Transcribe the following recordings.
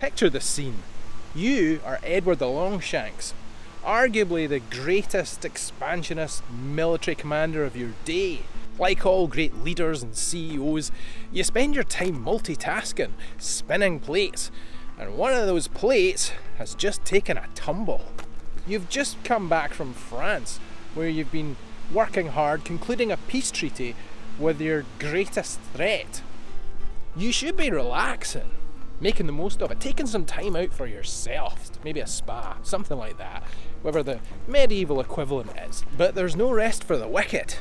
Picture the scene. You are Edward the Longshanks, arguably the greatest expansionist military commander of your day. Like all great leaders and CEOs, you spend your time multitasking, spinning plates, and one of those plates has just taken a tumble. You've just come back from France, where you've been working hard, concluding a peace treaty with your greatest threat. You should be relaxing, making the most of it, taking some time out for yourself, maybe a spa, something like that, whatever the medieval equivalent is. But there's no rest for the wicked.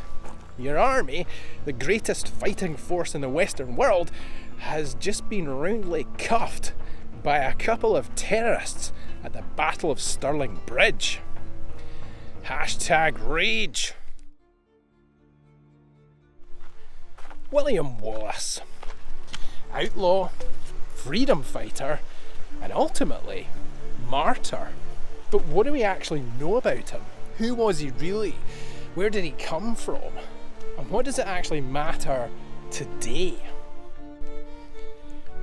Your army, the greatest fighting force in the Western world, has just been roundly cuffed by a couple of terrorists at the Battle of Stirling Bridge. #rage. William Wallace. Outlaw, freedom fighter, and ultimately, martyr. But what do we actually know about him? Who was he really? Where did he come from? And what does it actually matter today?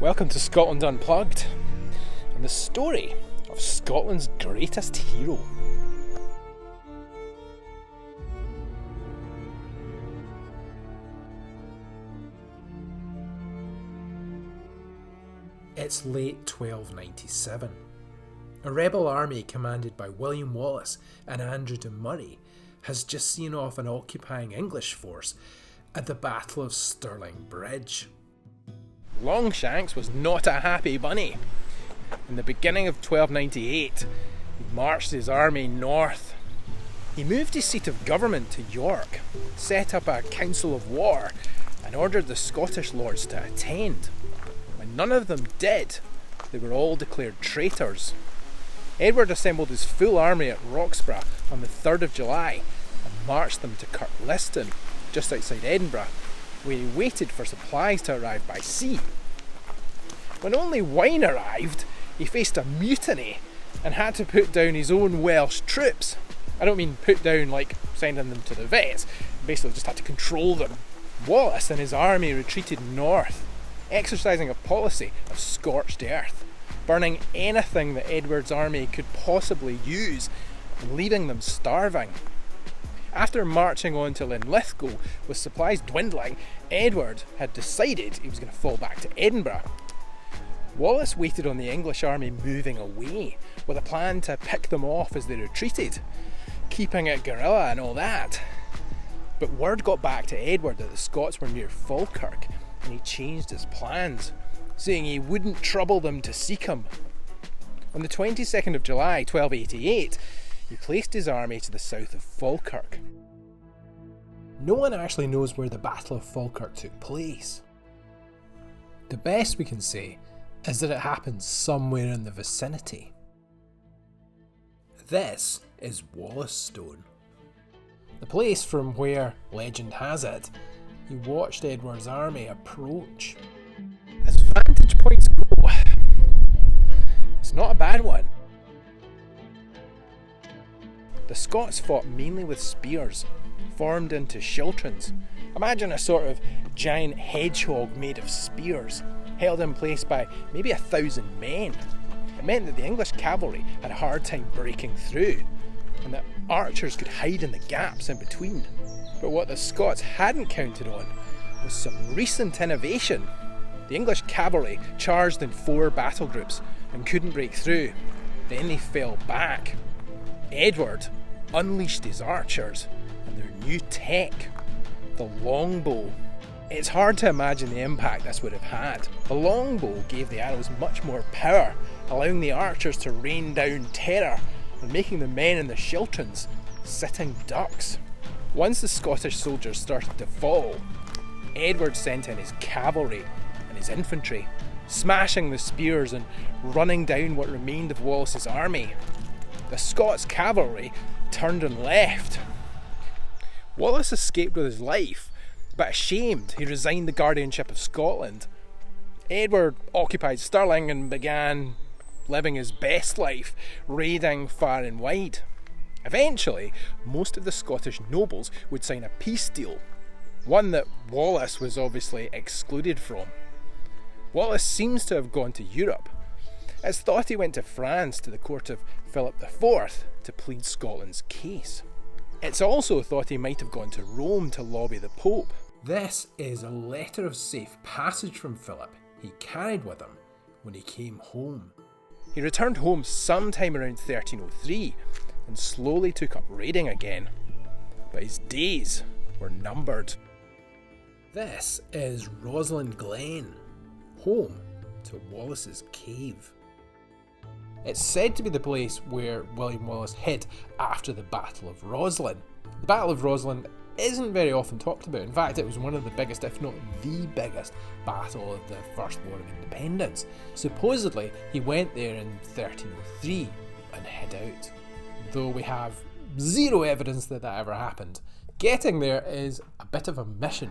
Welcome to Scotland Unplugged, and the story of Scotland's greatest hero. It's late 1297. A rebel army commanded by William Wallace and Andrew de Murray has just seen off an occupying English force at the Battle of Stirling Bridge. Longshanks was not a happy bunny. In the beginning of 1298, he marched his army north. He moved his seat of government to York, set up a council of war, and ordered the Scottish lords to attend. When none of them did, they were all declared traitors. Edward assembled his full army at Roxburgh on the 3rd of July and marched them to Kirkliston, just outside Edinburgh, where he waited for supplies to arrive by sea. When only wine arrived, he faced a mutiny and had to put down his own Welsh troops. I don't mean put down like sending them to the vets, basically just had to control them. Wallace and his army retreated north, exercising a policy of scorched earth, burning anything that Edward's army could possibly use, and leaving them starving. After marching on to Linlithgow with supplies dwindling, Edward had decided he was going to fall back to Edinburgh. Wallace waited on the English army moving away, with a plan to pick them off as they retreated, keeping it guerrilla and all that. But word got back to Edward that the Scots were near Falkirk, and he changed his plans, saying he wouldn't trouble them to seek him. On the 22nd of July 1288, he placed his army to the south of Falkirk. No one actually knows where the Battle of Falkirk took place. The best we can say is that it happened somewhere in the vicinity. This is Wallace Stone, the place from where, legend has it, he watched Edward's army approach. As vantage points go, it's not a bad one. The Scots fought mainly with spears, formed into schiltrons. Imagine a sort of giant hedgehog made of spears, held in place by maybe 1,000 men. It meant that the English cavalry had a hard time breaking through, and that archers could hide in the gaps in between. But what the Scots hadn't counted on was some recent innovation. The English cavalry charged in 4 battle groups and couldn't break through. Then they fell back. Edward unleashed his archers and their new tech, the longbow. It's hard to imagine the impact this would have had. The longbow gave the arrows much more power, allowing the archers to rain down terror and making the men in the schiltrons sitting ducks. Once the Scottish soldiers started to fall, Edward sent in his cavalry and his infantry, smashing the spears and running down what remained of Wallace's army. The Scots cavalry turned and left. Wallace escaped with his life, but ashamed, he resigned the guardianship of Scotland. Edward occupied Stirling and began living his best life, raiding far and wide. Eventually, most of the Scottish nobles would sign a peace deal, one that Wallace was obviously excluded from. Wallace seems to have gone to Europe, It's thought he went to France to the court of Philip IV to plead Scotland's case. It's also thought he might have gone to Rome to lobby the Pope. This is a letter of safe passage from Philip he carried with him when he came home. He returned home sometime around 1303 and slowly took up raiding again, but his days were numbered. This is Rosslyn Glen, home to Wallace's cave. It's said to be the place where William Wallace hid after the Battle of Rosslyn. The Battle of Rosslyn isn't very often talked about. In fact, it was one of the biggest, if not the biggest, battle of the First War of Independence. Supposedly, he went there in 1303 and hid out, though we have zero evidence that that ever happened. Getting there is a bit of a mission.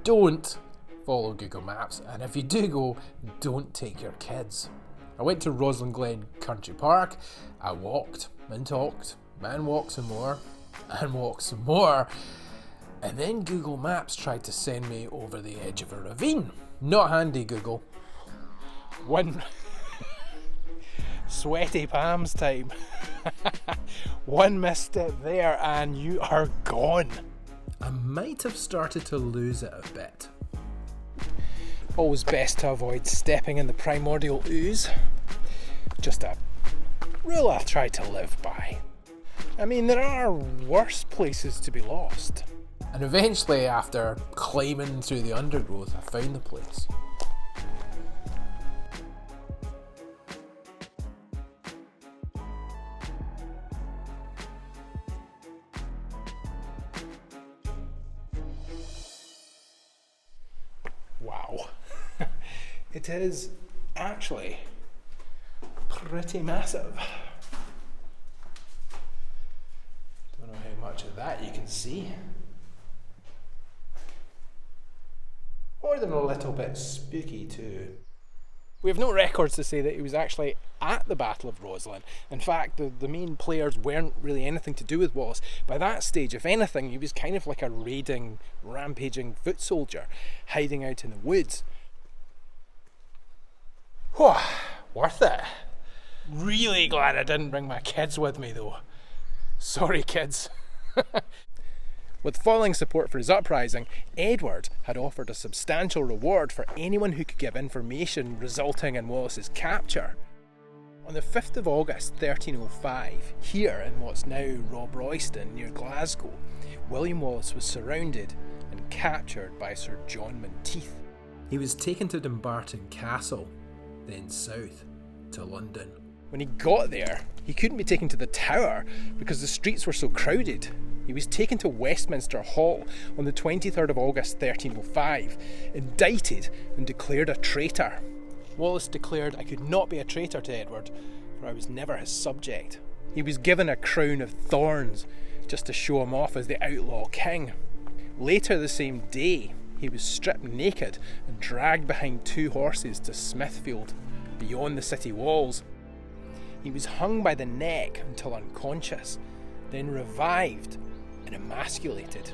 Don't follow Google Maps, and if you do go, don't take your kids. I went to Rosslyn Glen Country Park, I walked and talked, and walked some more, and walked some more, and then Google Maps tried to send me over the edge of a ravine. Not handy, Google. One sweaty palms time. One misstep there and you are gone. I might have started to lose it a bit. Always best to avoid stepping in the primordial ooze. Just a rule I've tried to live by. I mean, there are worse places to be lost. And eventually, after climbing through the undergrowth, I found the place. Wow. It is actually pretty massive. Don't know how much of that you can see. More than a little bit spooky too. We have no records to say that he was actually at the Battle of Rosslyn. In fact, the main players weren't really anything to do with Wallace. By that stage, if anything, he was kind of like a raiding, rampaging foot soldier, hiding out in the woods. Whew, worth it. Really glad I didn't bring my kids with me though. Sorry, kids. With falling support for his uprising, Edward had offered a substantial reward for anyone who could give information resulting in Wallace's capture. On the 5th of August 1305, here in what's now Rob Royston near Glasgow, William Wallace was surrounded and captured by Sir John Menteith. He was taken to Dumbarton Castle, then south to London. When he got there, he couldn't be taken to the Tower because the streets were so crowded. He was taken to Westminster Hall on the 23rd of August 1305, indicted and declared a traitor. Wallace declared, "I could not be a traitor to Edward, for I was never his subject." He was given a crown of thorns just to show him off as the outlaw king. Later the same day, he was stripped naked and dragged behind 2 horses to Smithfield, beyond the city walls. He was hung by the neck until unconscious, then revived and emasculated.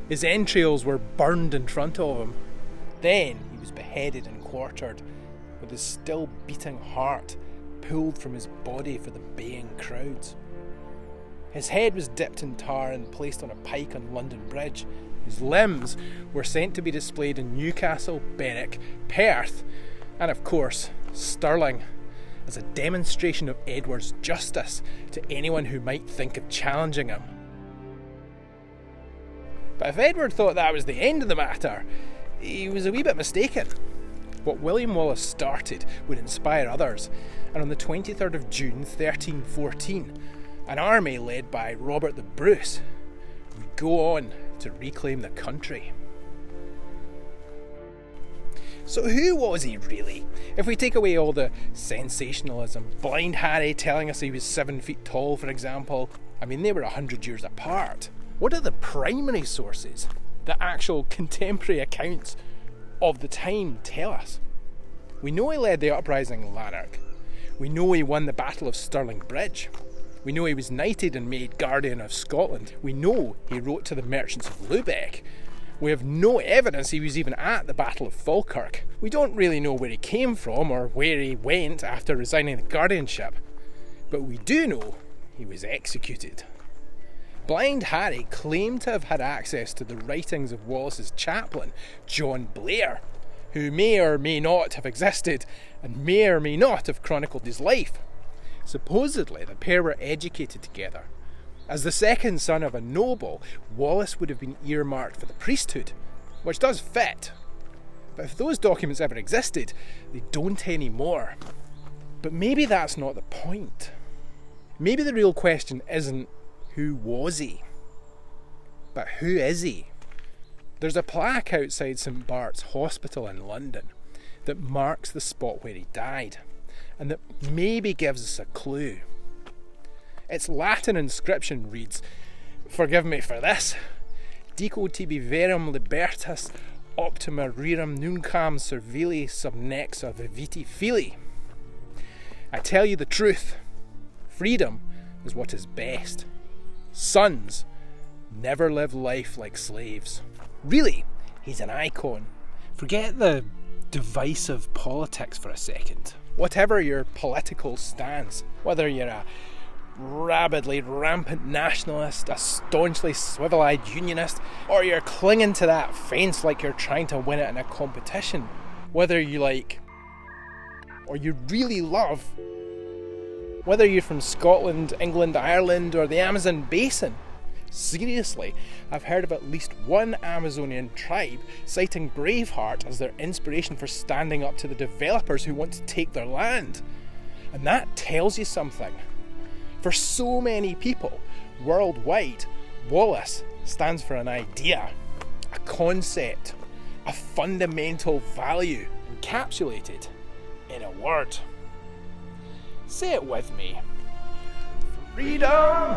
His entrails were burned in front of him. Then he was beheaded and quartered, with his still beating heart pulled from his body for the baying crowds. His head was dipped in tar and placed on a pike on London Bridge. His limbs were sent to be displayed in Newcastle, Berwick, Perth, and of course, Stirling, as a demonstration of Edward's justice to anyone who might think of challenging him. But if Edward thought that was the end of the matter, he was a wee bit mistaken. What William Wallace started would inspire others, and on the 23rd of June 1314, an army led by Robert the Bruce would go on to reclaim the country. So who was he really? If we take away all the sensationalism, Blind Harry telling us he was 7 feet tall, for example, I mean, they were 100 years apart. What are the primary sources, the actual contemporary accounts of the time tell us? We know he led the uprising in Lanark. We know he won the Battle of Stirling Bridge. We know he was knighted and made Guardian of Scotland. We know he wrote to the merchants of Lubeck. We have no evidence he was even at the Battle of Falkirk. We don't really know where he came from or where he went after resigning the guardianship. But we do know he was executed. Blind Harry claimed to have had access to the writings of Wallace's chaplain, John Blair, who may or may not have existed and may or may not have chronicled his life. Supposedly, the pair were educated together. As the second son of a noble, Wallace would have been earmarked for the priesthood, which does fit. But if those documents ever existed, they don't anymore. But maybe that's not the point. Maybe the real question isn't who was he, but who is he? There's a plaque outside St Bart's Hospital in London that marks the spot where he died, and that maybe gives us a clue. Its Latin inscription reads, forgive me for this, Dico tibi verum libertas optima rerum nuncam servili subnexa viviti fili. I tell you the truth, freedom is what is best. Sons never live life like slaves. Really, he's an icon. Forget the divisive politics for a second. Whatever your political stance, whether you're a rabidly rampant nationalist, a staunchly swivel-eyed unionist, or you're clinging to that fence like you're trying to win it in a competition, whether you like or you really love, whether you're from Scotland, England, Ireland, or the Amazon basin. Seriously, I've heard of at least one Amazonian tribe citing Braveheart as their inspiration for standing up to the developers who want to take their land. And that tells you something. For so many people worldwide, Wallace stands for an idea, a concept, a fundamental value, encapsulated in a word. Say it with me. Freedom!